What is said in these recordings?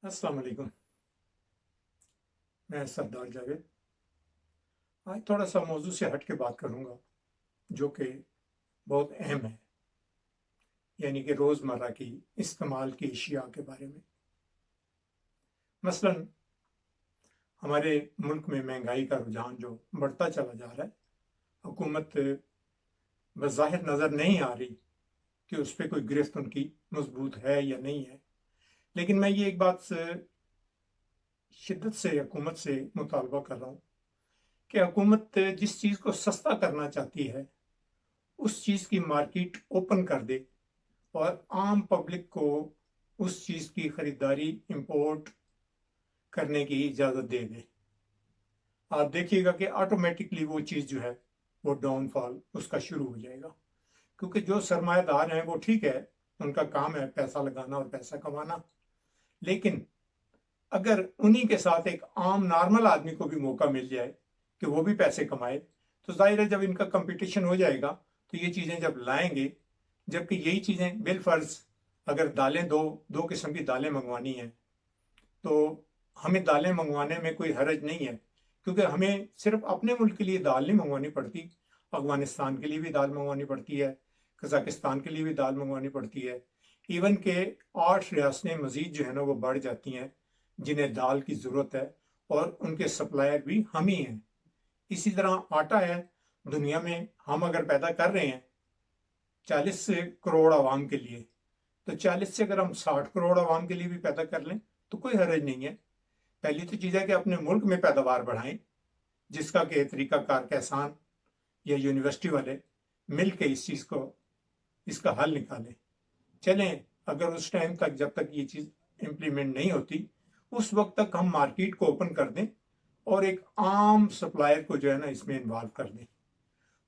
अस्सलाम वालेकुम। मैं सरदार जावेद। आज थोड़ा सा मौजू से हट के बात करूंगा जो कि बहुत अहम है, यानी कि रोज़मर्रा की इस्तेमाल की अशिया के बारे में। मसलन हमारे मुल्क में महंगाई का रुझान जो बढ़ता चला जा रहा है, हुकूमत बज़ाहिर नज़र नहीं आ रही कि उस पर कोई गिरफ्त उनकी मजबूत है या नहीं है। लेकिन मैं ये एक बात से शिद्दत से हुकूमत से मुतालबा कर रहा हूँ कि हुकूमत जिस चीज़ को सस्ता करना चाहती है उस चीज़ की मार्केट ओपन कर दे और आम पब्लिक को उस चीज़ की खरीदारी इंपोर्ट करने की इजाज़त दे दे। आप देखिएगा कि ऑटोमेटिकली वो चीज़ जो है वो डाउनफॉल उसका शुरू हो जाएगा, क्योंकि जो सरमायादार हैं वो ठीक है, उनका काम है पैसा लगाना और पैसा कमाना। लेकिन अगर उन्हीं के साथ एक आम नॉर्मल आदमी को भी मौका मिल जाए कि वो भी पैसे कमाए, तो जाहिर है जब इनका कंपटीशन हो जाएगा तो ये चीज़ें जब लाएंगे, जबकि यही चीज़ें बिलफर्ज अगर दालें दो दो किस्म की दालें मंगवानी हैं तो हमें दालें मंगवाने में कोई हरज नहीं है, क्योंकि हमें सिर्फ अपने मुल्क के लिए दाल नहीं मंगवानी पड़ती, अफगानिस्तान के लिए भी दाल मंगवानी पड़ती है, कजाकिस्तान के लिए भी दाल मंगवानी पड़ती है। इवन के 8 रियासतें मजीद जो है ना वो बढ़ जाती हैं जिन्हें दाल की ज़रूरत है, और उनके सप्लायर भी हम ही हैं। इसी तरह आटा है, दुनिया में हम अगर पैदा कर रहे हैं 40 करोड़ आवाम के लिए, तो 40 से अगर हम 60 करोड़ आवाम के लिए भी पैदा कर लें तो कोई हरज नहीं है। पहली तो चीज़ है कि अपने मुल्क में पैदावार बढ़ाएं, जिसका कि तरीकाकार किसान या यूनिवर्सिटी वाले मिल के इस चीज़ को इसका हल निकालें। चलें, अगर उस टाइम तक जब तक ये चीज़ इम्प्लीमेंट नहीं होती उस वक्त तक हम मार्केट को ओपन कर दें और एक आम सप्लायर को जो है ना इसमें इन्वॉल्व कर दें।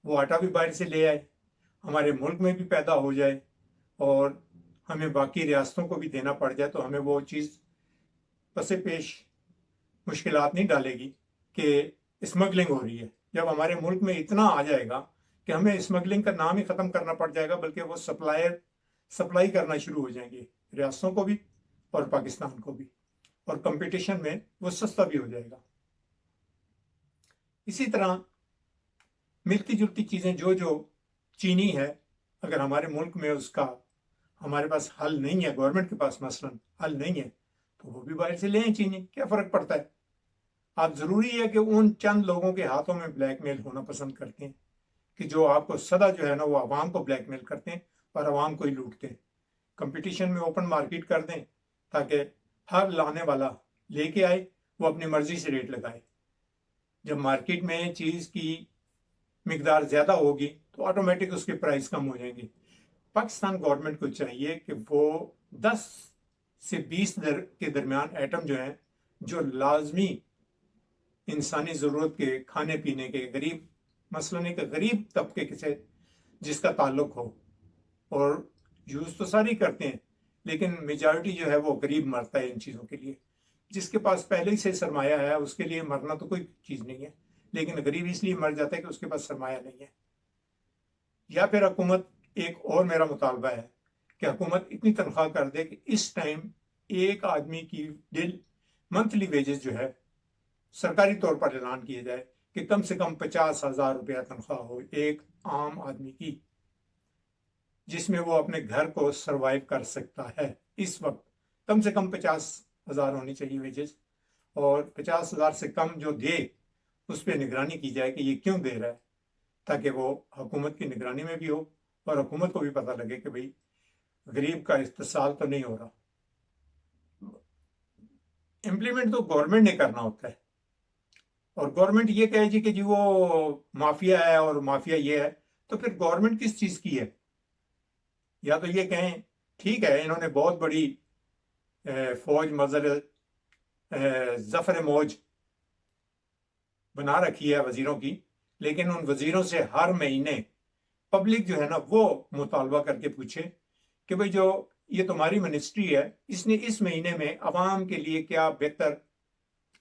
वो आटा भी बाहर से ले आए, हमारे मुल्क में भी पैदा हो जाए और हमें बाकी रियासतों को भी देना पड़ जाए, तो हमें वो चीज़ पसे पेश मुश्किलात नहीं डालेगी कि स्मगलिंग हो रही है। जब हमारे मुल्क में इतना आ जाएगा कि हमें स्मगलिंग का नाम ही ख़त्म करना पड़ जाएगा, बल्कि वो सप्लाई करना शुरू हो जाएंगे रियासतों को भी और पाकिस्तान को भी, और कंपटीशन में वो सस्ता भी हो जाएगा। इसी तरह मिलती जुलती चीज़ें जो जो चीनी है, अगर हमारे मुल्क में उसका हमारे पास हल नहीं है, गवर्नमेंट के पास मसलन हल नहीं है, तो वो भी बाहर से ले आए चीनी, क्या फ़र्क पड़ता है। आप ज़रूरी है कि उन चंद लोगों के हाथों में ब्लैकमेल होना पसंद करते हैं कि जो आपको सदा जो है ना वो आवाम को ब्लैकमेल करते हैं और आवाम को ही लूटते हैं। कंपटीशन में ओपन मार्केट कर दें ताकि हर लाने वाला लेके आए, वो अपनी मर्जी से रेट लगाए। जब मार्केट में चीज़ की मिकदार ज़्यादा होगी तो ऑटोमेटिक उसके प्राइस कम हो जाएंगे। पाकिस्तान गवर्नमेंट को चाहिए कि वो 10 से 20 के दरमियान आइटम जो हैं, जो लाजमी इंसानी ज़रूरत के खाने पीने के गरीब, मसलन एक गरीब तबके से जिसका ताल्लुक हो, और यूज़ तो सारे करते हैं लेकिन मेजॉरिटी जो है वो गरीब मरता है इन चीज़ों के लिए। जिसके पास पहले ही से सरमाया है उसके लिए मरना तो कोई चीज़ नहीं है, लेकिन गरीब इसलिए मर जाता है कि उसके पास सरमाया नहीं है। या फिर हुकूमत, एक और मेरा मुतालबा है कि हुकूमत इतनी तनख्वाह कर दे कि इस टाइम एक आदमी की मंथली वेजेस जो है सरकारी तौर पर ऐलान किया जाए कि कम से कम 50,000 रुपया तनख्वाह हो एक आम आदमी की, जिसमें वो अपने घर को सरवाइव कर सकता है। इस वक्त कम से कम 50,000 होनी चाहिए वेजेस, और 50,000 से कम जो दे उस पर निगरानी की जाए कि ये क्यों दे रहा है, ताकि वो हुकूमत की निगरानी में भी हो और हुकूमत को भी पता लगे कि भाई गरीब का इस्तेसाल तो नहीं हो रहा। इम्प्लीमेंट तो गवर्नमेंट ने करना होता है, और गवर्नमेंट ये कहे जी कि जी वो माफिया है और माफिया ये है, तो फिर गवर्नमेंट किस चीज़ की है। या तो ये कहें ठीक है इन्होंने बहुत बड़ी फौज मजर जफर मौज बना रखी है वजीरों की, लेकिन उन वजीरों से हर महीने पब्लिक जो है ना वो मुतालबा करके पूछे कि भाई जो ये तुम्हारी मिनिस्ट्री है इसने इस महीने में अवाम के लिए क्या बेहतर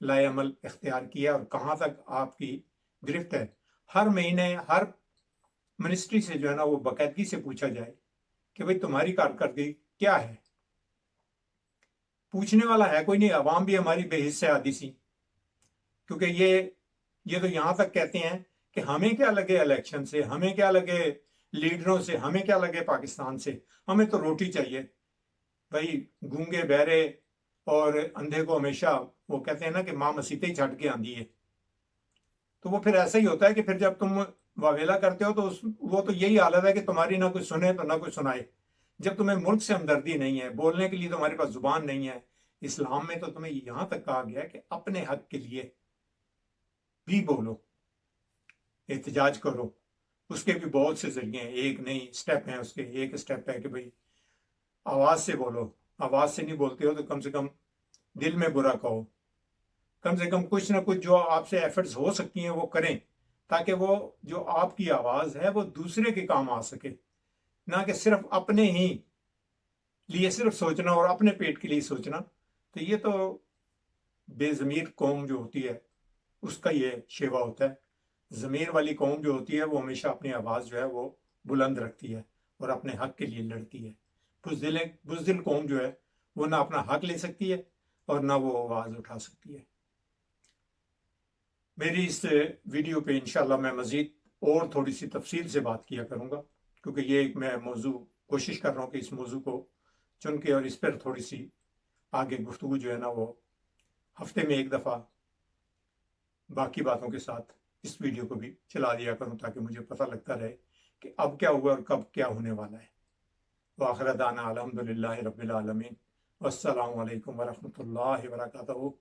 लाए अमल इख्तियार किया और कहाँ तक आपकी गिरफ्त है। हर महीने हर मिनिस्ट्री से जो है ना वो बाकायदगी से पूछा जाए कि भाई तुम्हारी कारकर्दगी क्या है। पूछने वाला है कोई नहीं, अवाम भी हमारी बेहिस्से आदी सी, क्योंकि ये तो यहाँ तक कहते हैं कि हमें क्या लगे इलेक्शन से, हमें क्या लगे लीडरों से, हमें क्या लगे पाकिस्तान से, हमें तो रोटी चाहिए। भाई गूंगे बहरे और अंधे को हमेशा वो कहते हैं ना कि माँ मसीते ही छट के आंदी है। तो वो फिर ऐसा ही होता है कि फिर जब तुम वावेला करते हो तो वो तो यही हालत है कि तुम्हारी ना कोई सुने तो ना कोई सुनाए। जब तुम्हें मुल्क से हमदर्दी नहीं है, बोलने के लिए तुम्हारे पास जुबान नहीं है, इस्लाम में तो तुम्हें यहां तक कहा गया है कि अपने हक के लिए भी बोलो, एहतजाज करो। उसके भी बहुत से जरिए हैं, एक नहीं स्टेप हैं उसके। एक स्टेप है कि भाई आवाज से बोलो, आवाज से नहीं बोलते हो तो कम से कम दिल में बुरा कहो, कम से कम कुछ ना कुछ जो आपसे एफर्ट्स हो सकती हैं वो करें, ताकि वो जो आपकी आवाज है वो दूसरे के काम आ सके, ना कि सिर्फ अपने ही लिए सिर्फ सोचना और अपने पेट के लिए सोचना। तो ये तो बेजमीर कौम जो होती है उसका ये शेवा होता है। ज़मीर वाली कौम जो होती है वो हमेशा अपनी आवाज़ जो है वो बुलंद रखती है और अपने हक के लिए लड़ती है। बुज़दिल कौम जो है वो ना अपना हक ले सकती है और ना वो आवाज़ उठा सकती है। मेरी इस वीडियो पे इंशाल्लाह मैं मज़ीद और थोड़ी सी तफसील से बात किया करूँगा, क्योंकि ये एक मैं मौजू कोशिश कर रहा हूँ कि इस मौजू को चुन के और इस पर थोड़ी सी आगे गुफ्तगू जो है ना वो हफ्ते में एक दफ़ा बाकी बातों के साथ इस वीडियो को भी चला दिया करूं, ताकि मुझे पता लगता रहे कि अब क्या हुआ और कब क्या होने वाला है। वाखिर दाना अल्हम्दुलिल्लाहि रब्बिल आलमीन, वस्सलामु अलैकुम वरहमतुल्लाहि वबरकातुहू।